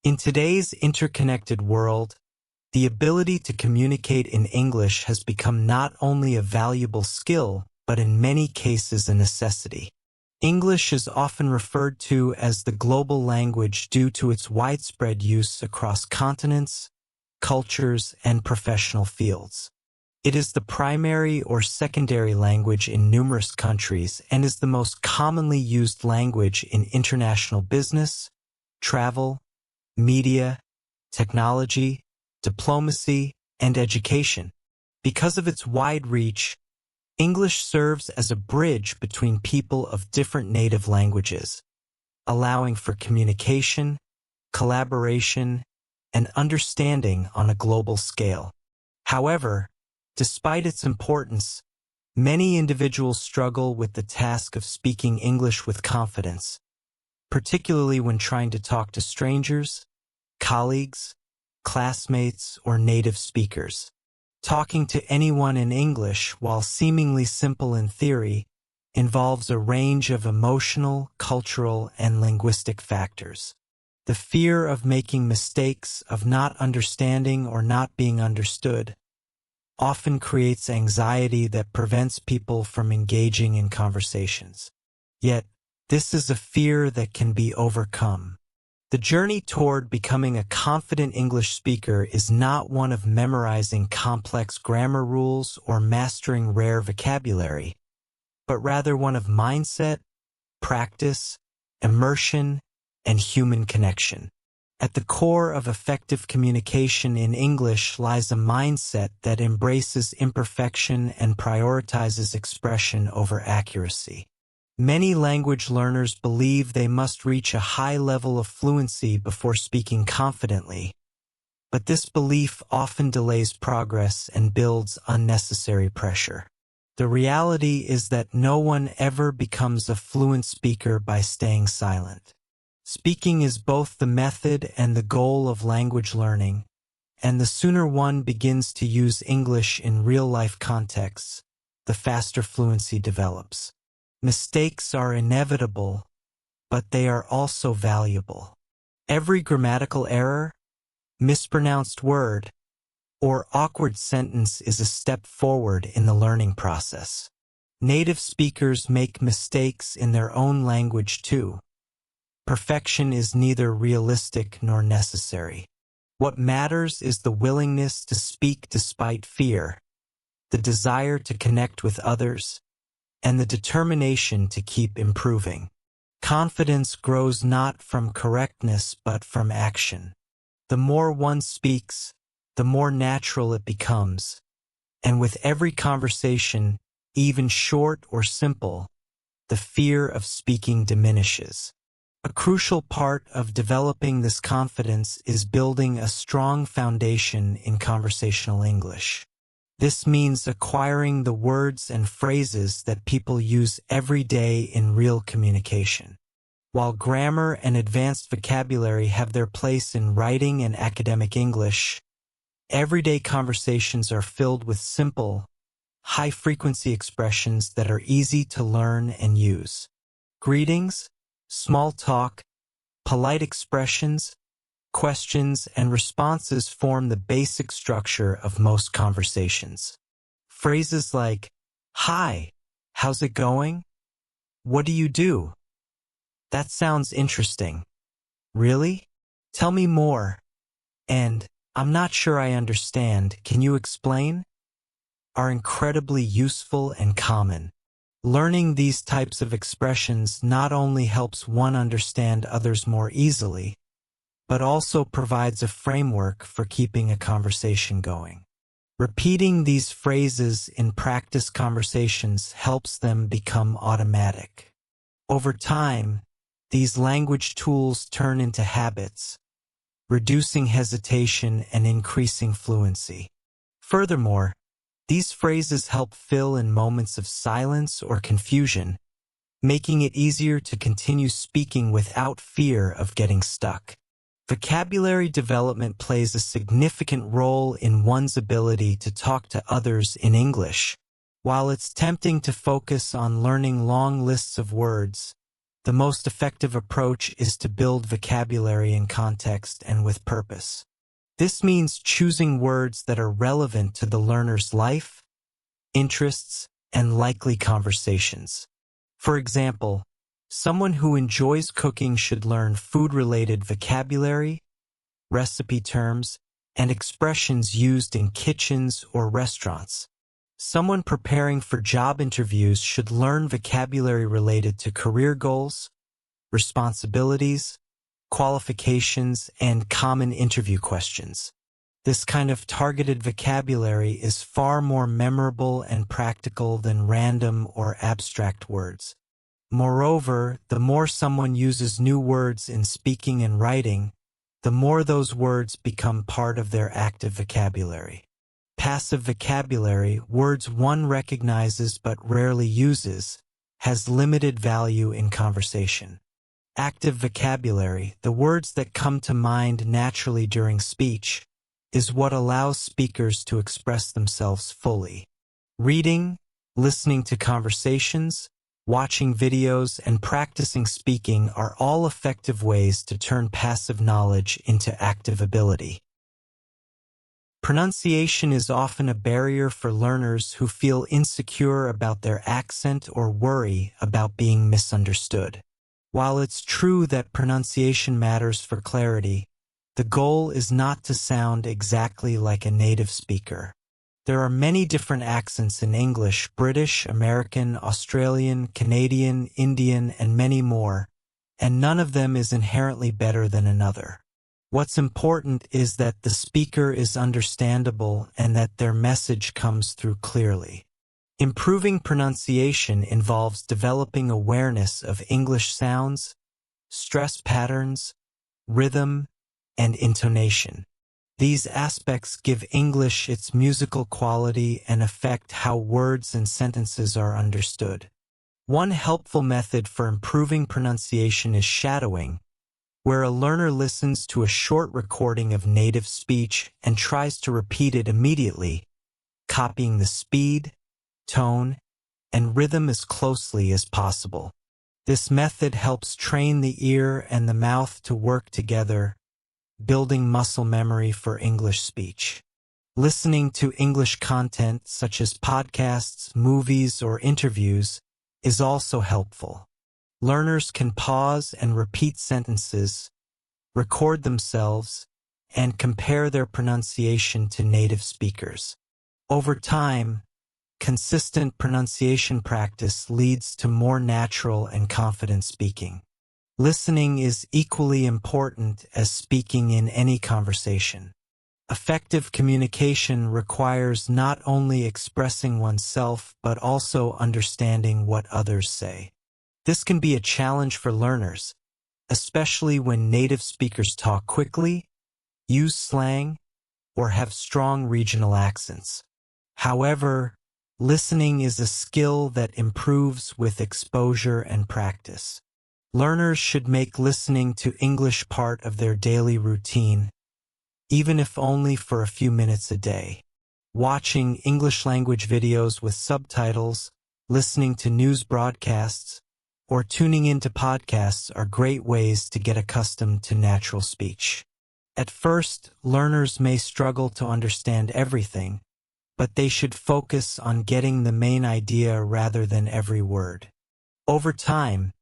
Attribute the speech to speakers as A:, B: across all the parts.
A: In today's interconnected world, the ability to communicate in English has become not only a valuable skill, but in many cases a necessity. English is often referred to as the global language due to its widespread use across continents, cultures, and professional fields. It is the primary or secondary language in numerous countries and is the most commonly used language in international business, travel, media, technology, diplomacy, and education. Because of its wide reach, English serves as a bridge between people of different native languages, allowing for communication, collaboration, and understanding on a global scale. However, despite its importance, many individuals struggle with the task of speaking English with confidence, particularly when trying to talk to strangers, colleagues, classmates, or native speakers. Talking to anyone in English, while seemingly simple in theory, involves a range of emotional, cultural, and linguistic factors. The fear of making mistakes, of not understanding or not being understood, often creates anxiety that prevents people from engaging in conversations. Yet, this is a fear that can be overcome. The journey toward becoming a confident English speaker is not one of memorizing complex grammar rules or mastering rare vocabulary, but rather one of mindset, practice, immersion, and human connection. At the core of effective communication in English lies a mindset that embraces imperfection and prioritizes expression over accuracy. Many language learners believe they must reach a high level of fluency before speaking confidently, but this belief often delays progress and builds unnecessary pressure. The reality is that no one ever becomes a fluent speaker by staying silent. Speaking is both the method and the goal of language learning, and the sooner one begins to use English in real-life contexts, the faster fluency develops. Mistakes are inevitable, but they are also valuable. Every grammatical error, mispronounced word, or awkward sentence is a step forward in the learning process. Native speakers make mistakes in their own language too. Perfection is neither realistic nor necessary. What matters is the willingness to speak despite fear, the desire to connect with others, and the determination to keep improving. Confidence grows not from correctness but from action. The more one speaks, the more natural it becomes, and with every conversation, even short or simple, the fear of speaking diminishes. A crucial part of developing this confidence is building a strong foundation in conversational English. This means acquiring the words and phrases that people use every day in real communication. While grammar and advanced vocabulary have their place in writing and academic English, everyday conversations are filled with simple, high-frequency expressions that are easy to learn and use. Greetings, small talk, polite expressions, questions, and responses form the basic structure of most conversations. Phrases like, "Hi, how's it going? What do you do? That sounds interesting. Really? Tell me more." And, "I'm not sure I understand. Can you explain?" are incredibly useful and common. Learning these types of expressions not only helps one understand others more easily, but also provides a framework for keeping a conversation going. Repeating these phrases in practice conversations helps them become automatic. Over time, these language tools turn into habits, reducing hesitation and increasing fluency. Furthermore, these phrases help fill in moments of silence or confusion, making it easier to continue speaking without fear of getting stuck. Vocabulary development plays a significant role in one's ability to talk to others in English. While it's tempting to focus on learning long lists of words, the most effective approach is to build vocabulary in context and with purpose. This means choosing words that are relevant to the learner's life, interests, and likely conversations. For example, someone who enjoys cooking should learn food-related vocabulary, recipe terms, and expressions used in kitchens or restaurants. Someone preparing for job interviews should learn vocabulary related to career goals, responsibilities, qualifications, and common interview questions. This kind of targeted vocabulary is far more memorable and practical than random or abstract words. Moreover, the more someone uses new words in speaking and writing, the more those words become part of their active vocabulary. Passive vocabulary, words one recognizes but rarely uses, has limited value in conversation. Active vocabulary, the words that come to mind naturally during speech, is what allows speakers to express themselves fully. Reading, listening to conversations, watching videos, and practicing speaking are all effective ways to turn passive knowledge into active ability. Pronunciation is often a barrier for learners who feel insecure about their accent or worry about being misunderstood. While it's true that pronunciation matters for clarity, the goal is not to sound exactly like a native speaker. There are many different accents in English: British, American, Australian, Canadian, Indian, and many more, and none of them is inherently better than another. What's important is that the speaker is understandable and that their message comes through clearly. Improving pronunciation involves developing awareness of English sounds, stress patterns, rhythm, and intonation. These aspects give English its musical quality and affect how words and sentences are understood. One helpful method for improving pronunciation is shadowing, where a learner listens to a short recording of native speech and tries to repeat it immediately, copying the speed, tone, and rhythm as closely as possible. This method helps train the ear and the mouth to work together, building muscle memory for English speech. Listening to English content such as podcasts, movies, or interviews is also helpful. Learners can pause and repeat sentences, record themselves, and compare their pronunciation to native speakers. Over time, consistent pronunciation practice leads to more natural and confident speaking. Listening is equally important as speaking in any conversation. Effective communication requires not only expressing oneself but also understanding what others say. This can be a challenge for learners, especially when native speakers talk quickly, use slang, or have strong regional accents. However, listening is a skill that improves with exposure and practice. Learners should make listening to English part of their daily routine, even if only for a few minutes a day. Watching English language videos with subtitles, listening to news broadcasts, or tuning into podcasts are great ways to get accustomed to natural speech. At first, learners may struggle to understand everything, but they should focus on getting the main idea rather than every word. Over time,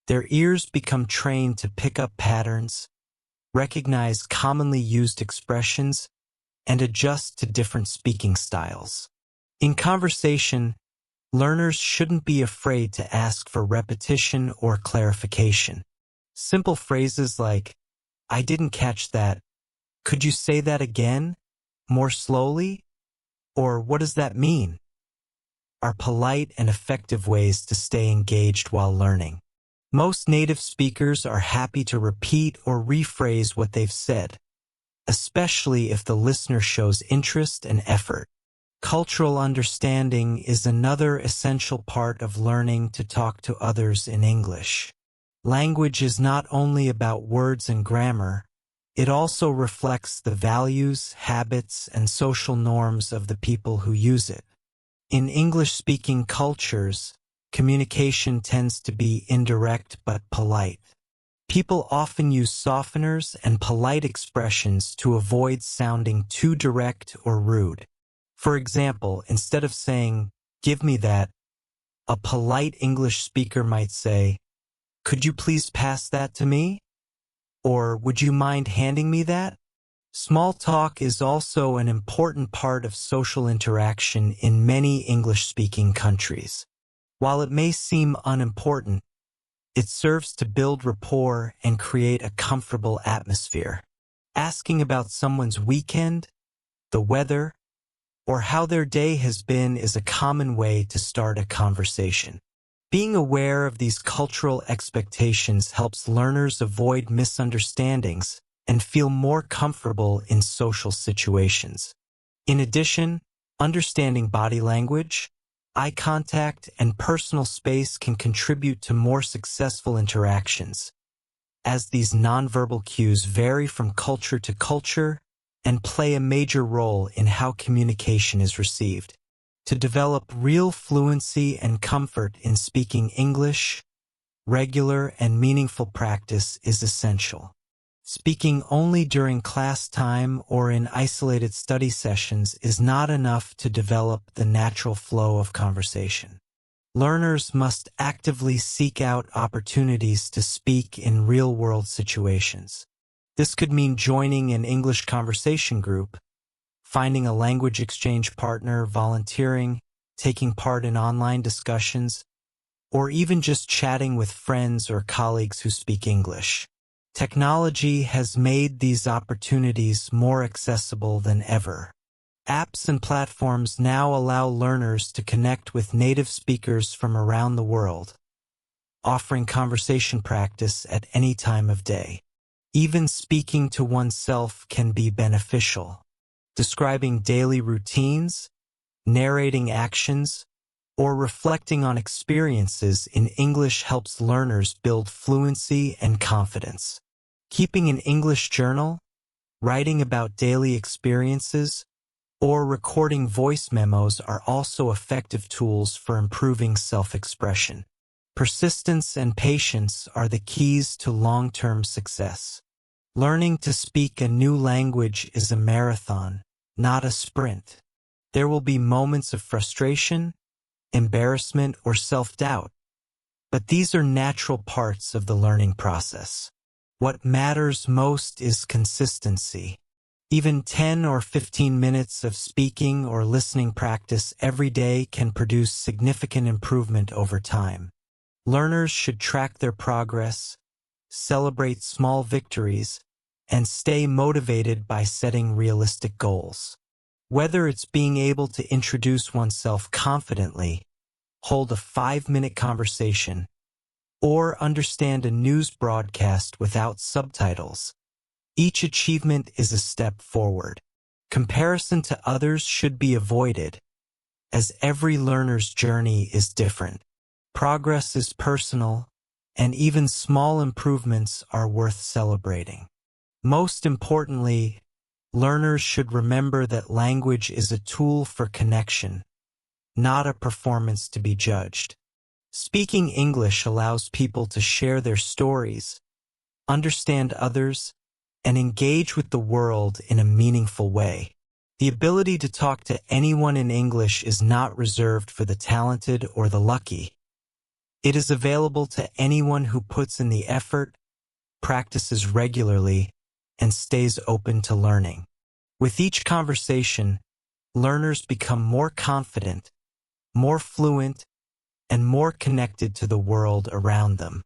A: their ears become trained to pick up patterns, recognize commonly used expressions, and adjust to different speaking styles. In conversation, learners shouldn't be afraid to ask for repetition or clarification. Simple phrases like, "I didn't catch that. Could you say that again? More slowly?" Or "What does that mean?" are polite and effective ways to stay engaged while learning. Most native speakers are happy to repeat or rephrase what they've said, especially if the listener shows interest and effort. Cultural understanding is another essential part of learning to talk to others in English. Language is not only about words and grammar, it also reflects the values, habits, and social norms of the people who use it. In English-speaking cultures, communication tends to be indirect but polite. People often use softeners and polite expressions to avoid sounding too direct or rude. For example, instead of saying, "Give me that," a polite English speaker might say, "Could you please pass that to me?" Or, "Would you mind handing me that?" Small talk is also an important part of social interaction in many English-speaking countries. While it may seem unimportant, it serves to build rapport and create a comfortable atmosphere. Asking about someone's weekend, the weather, or how their day has been is a common way to start a conversation. Being aware of these cultural expectations helps learners avoid misunderstandings and feel more comfortable in social situations. In addition, understanding body language, eye contact, and personal space can contribute to more successful interactions, as these nonverbal cues vary from culture to culture and play a major role in how communication is received. To develop real fluency and comfort in speaking English, regular and meaningful practice is essential. Speaking only during class time or in isolated study sessions is not enough to develop the natural flow of conversation. Learners must actively seek out opportunities to speak in real-world situations. This could mean joining an English conversation group, finding a language exchange partner, volunteering, taking part in online discussions, or even just chatting with friends or colleagues who speak English. Technology has made these opportunities more accessible than ever. Apps and platforms now allow learners to connect with native speakers from around the world, offering conversation practice at any time of day. Even speaking to oneself can be beneficial. Describing daily routines, narrating actions, or reflecting on experiences in English helps learners build fluency and confidence. Keeping an English journal, writing about daily experiences, or recording voice memos are also effective tools for improving self-expression. Persistence and patience are the keys to long-term success. Learning to speak a new language is a marathon, not a sprint. There will be moments of frustration, embarrassment, or self-doubt, but these are natural parts of the learning process. What matters most is consistency. Even 10 or 15 minutes of speaking or listening practice every day can produce significant improvement over time. Learners should track their progress, celebrate small victories, and stay motivated by setting realistic goals. Whether it's being able to introduce oneself confidently, hold a 5-minute conversation, or understand a news broadcast without subtitles, each achievement is a step forward. Comparison to others should be avoided, as every learner's journey is different. Progress is personal, and even small improvements are worth celebrating. Most importantly, learners should remember that language is a tool for connection, not a performance to be judged. Speaking English allows people to share their stories, understand others, and engage with the world in a meaningful way. The ability to talk to anyone in English is not reserved for the talented or the lucky. It is available to anyone who puts in the effort, practices regularly, and stays open to learning. With each conversation, learners become more confident, more fluent, and more connected to the world around them.